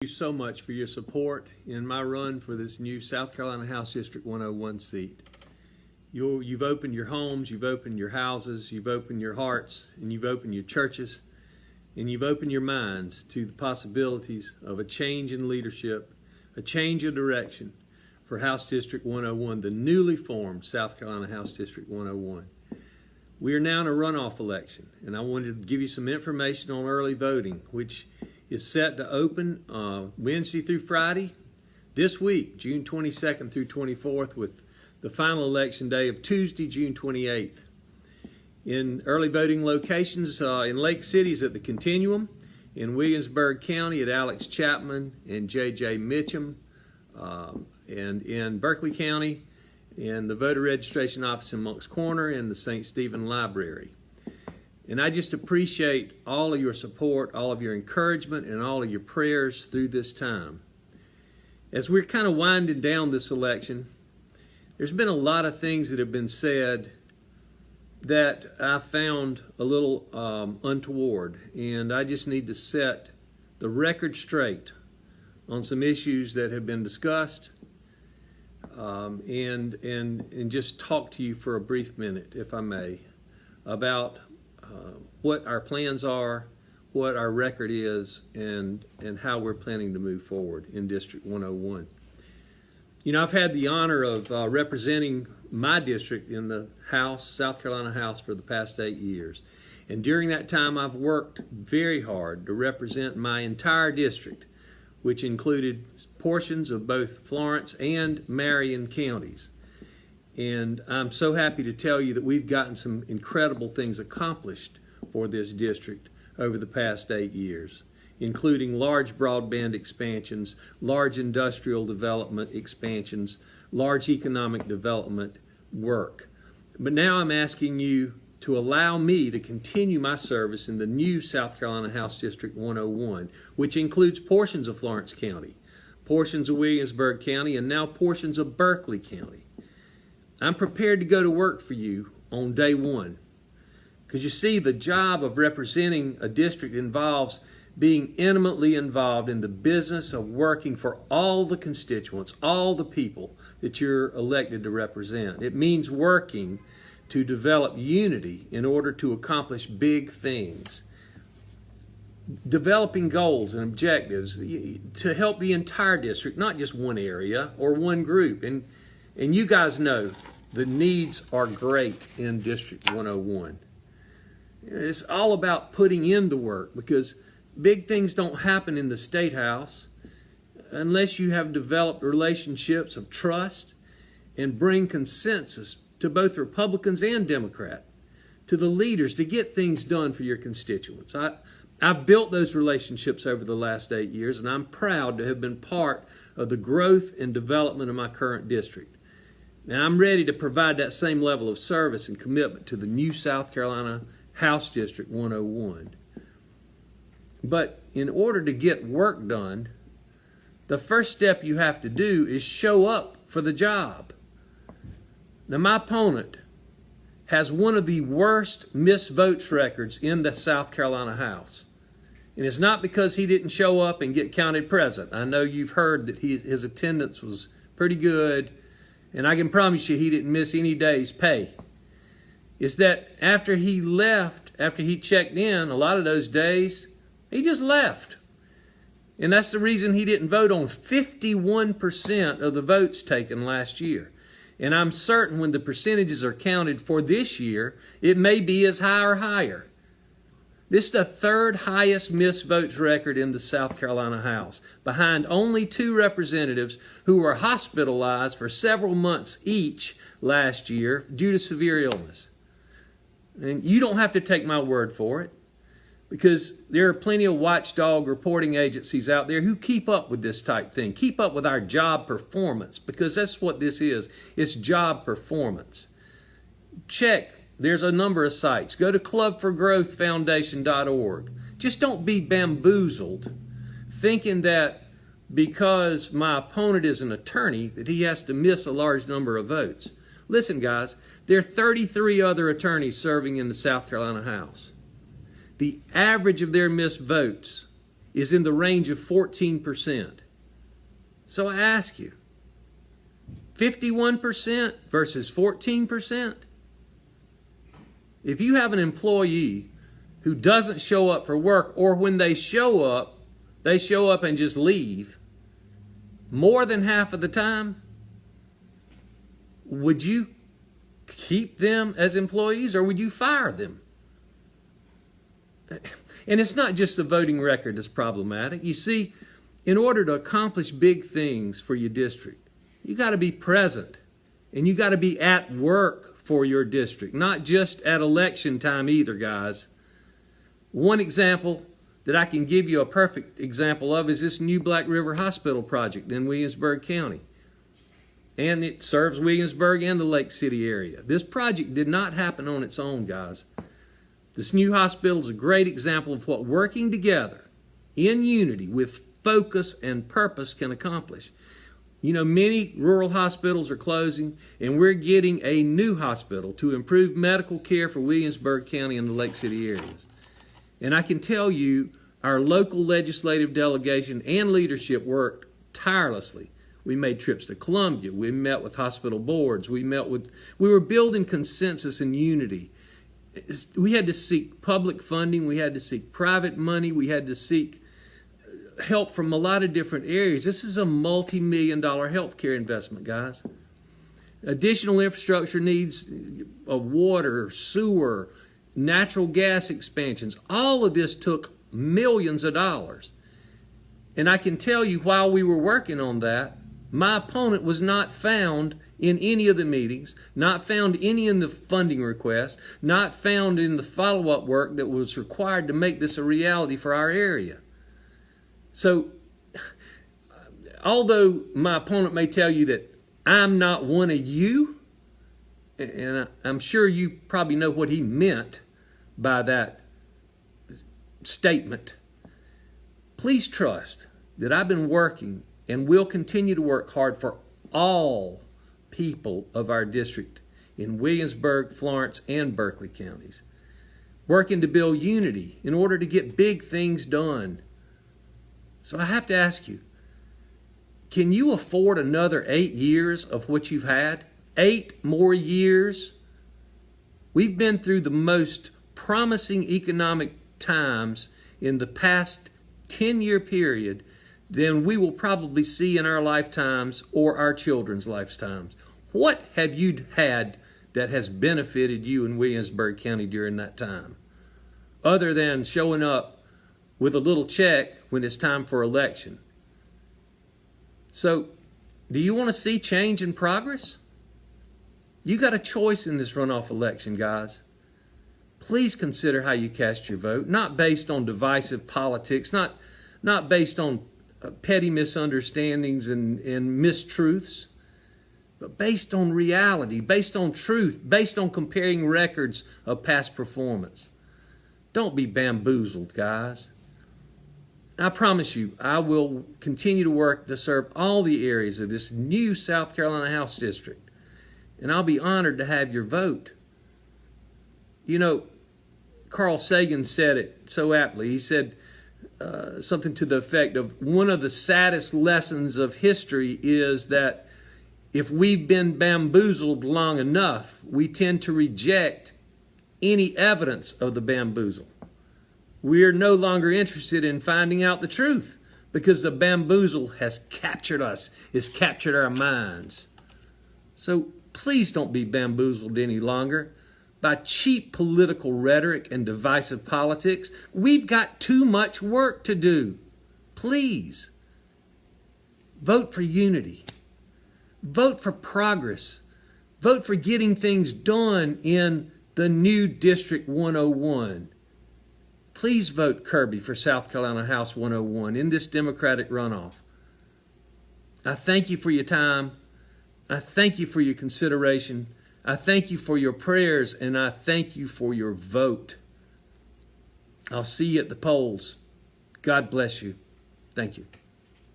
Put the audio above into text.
You so much for your support in my run for this new South Carolina House District 101 seat. You've opened your homes, you've opened your houses, you've opened your hearts, and you've opened your churches, and you've opened your minds to the possibilities of a change in leadership, a change of direction for House District 101, the newly formed South Carolina House District 101. We are now in a runoff election, and I wanted to give you some information on early voting, which is set to open Wednesday through Friday this week, June 22nd through 24th, with the final election day of Tuesday, June 28th. In early voting locations in Lake City's at the Continuum, in Williamsburg County at Alex Chapman and J.J. Mitchum, and in Berkeley County in the voter registration office in Monk's Corner and the St. Stephen Library. And I just appreciate all of your support, all of your encouragement, and all of your prayers through this time. As we're kind of winding down this election, there's been a lot of things that have been said that I found a little untoward, and I just need to set the record straight on some issues that have been discussed, and just talk to you for a brief minute, if I may, about what our plans are, what our record is, and how we're planning to move forward in District 101. You know, I've had the honor of representing my district in the House, South Carolina House, for the past 8 years. And during that time, I've worked very hard to represent my entire district, which included portions of both Florence and Marion counties. And I'm so happy to tell you that we've gotten some incredible things accomplished for this district over the past 8 years, including large broadband expansions, large industrial development expansions, large economic development work. But now I'm asking you to allow me to continue my service in the new South Carolina House District 101, which includes portions of Florence County, portions of Williamsburg County, and now portions of Berkeley County. I'm prepared to go to work for you on day one. Because you see, the job of representing a district involves being intimately involved in the business of working for all the constituents, all the people that you're elected to represent. It means working to develop unity in order to accomplish big things. Developing goals and objectives to help the entire district, not just one area or one group. And you guys know the needs are great in District 101. It's all about putting in the work, because big things don't happen in the State House unless you have developed relationships of trust and bring consensus to both Republicans and Democrats, to the leaders, to get things done for your constituents. I've built those relationships over the last 8 years, and I'm proud to have been part of the growth and development of my current district. Now, I'm ready to provide that same level of service and commitment to the new South Carolina House District 101. But in order to get work done, the first step you have to do is show up for the job. Now, my opponent has one of the worst missed votes records in the South Carolina House. And it's not because he didn't show up and get counted present. I know you've heard that his attendance was pretty good, and I can promise you he didn't miss any day's pay. It's that after he left, after he checked in, a lot of those days, he just left. And that's the reason he didn't vote on 51% of the votes taken last year. And I'm certain when the percentages are counted for this year, it may be as high or higher. This is the third highest missed votes record in the South Carolina House, behind only 2 representatives who were hospitalized for several months each last year due to severe illness. And you don't have to take my word for it, because there are plenty of watchdog reporting agencies out there who keep up with this type thing, keep up with our job performance, because that's what this is. It's job performance. Check. There's a number of sites. Go to clubforgrowthfoundation.org. Just don't be bamboozled thinking that because my opponent is an attorney that he has to miss a large number of votes. Listen, guys, there are 33 other attorneys serving in the South Carolina House. The average of their missed votes is in the range of 14%. So I ask you, 51% versus 14%? If you have an employee who doesn't show up for work, or when they show up and just leave more than half of the time, would you keep them as employees or would you fire them? And it's not just the voting record that's problematic. You see, in order to accomplish big things for your district, you got to be present and you got to be at work for your district, not just at election time either, guys. One example that I can give you, a perfect example of, is this new Black River Hospital project in Williamsburg County. And it serves Williamsburg and the Lake City area. This project did not happen on its own, guys. This new hospital is a great example of what working together in unity with focus and purpose can accomplish. You know, many rural hospitals are closing, and we're getting a new hospital to improve medical care for Williamsburg County and the Lake City areas. And I can tell you, our local legislative delegation and leadership worked tirelessly. We made trips to Columbia. We met with hospital boards. We were building consensus and unity. We had to seek public funding. We had to seek private money. We had to seek help from a lot of different areas. This is a multi-million-dollar healthcare investment, guys. Additional infrastructure needs of water, sewer, natural gas expansions. All of this took millions of dollars. And I can tell you, while we were working on that, my opponent was not found in any of the meetings, not found any in the funding request, not found in the follow-up work that was required to make this a reality for our area. So, although my opponent may tell you that I'm not one of you, and I'm sure you probably know what he meant by that statement, please trust that I've been working and will continue to work hard for all people of our district in Williamsburg, Florence, and Berkeley counties, working to build unity in order to get big things done. So I have to ask you, can you afford another 8 years of what you've had? 8 more years? We've been through the most promising economic times in the past 10-year period than we will probably see in our lifetimes or our children's lifetimes. What have you had that has benefited you in Williamsburg County during that time, other than showing up with a little check when it's time for election? So, do you want to see change and progress? You got a choice in this runoff election, guys. Please consider how you cast your vote, not based on divisive politics, not based on petty misunderstandings and mistruths, but based on reality, based on truth, based on comparing records of past performance. Don't be bamboozled, guys. I promise you, I will continue to work to serve all the areas of this new South Carolina House District, and I'll be honored to have your vote. You know, Carl Sagan said it so aptly. He said something to the effect of, one of the saddest lessons of history is that if we've been bamboozled long enough, we tend to reject any evidence of the bamboozle. We're no longer interested in finding out the truth because the bamboozle has captured us, has captured our minds. So please don't be bamboozled any longer by cheap political rhetoric and divisive politics. We've got too much work to do. Please, vote for unity. Vote for progress. Vote for getting things done in the new District 101. Please vote Kirby for South Carolina House 101 in this Democratic runoff. I thank you for your time. I thank you for your consideration. I thank you for your prayers, and I thank you for your vote. I'll see you at the polls. God bless you. Thank you.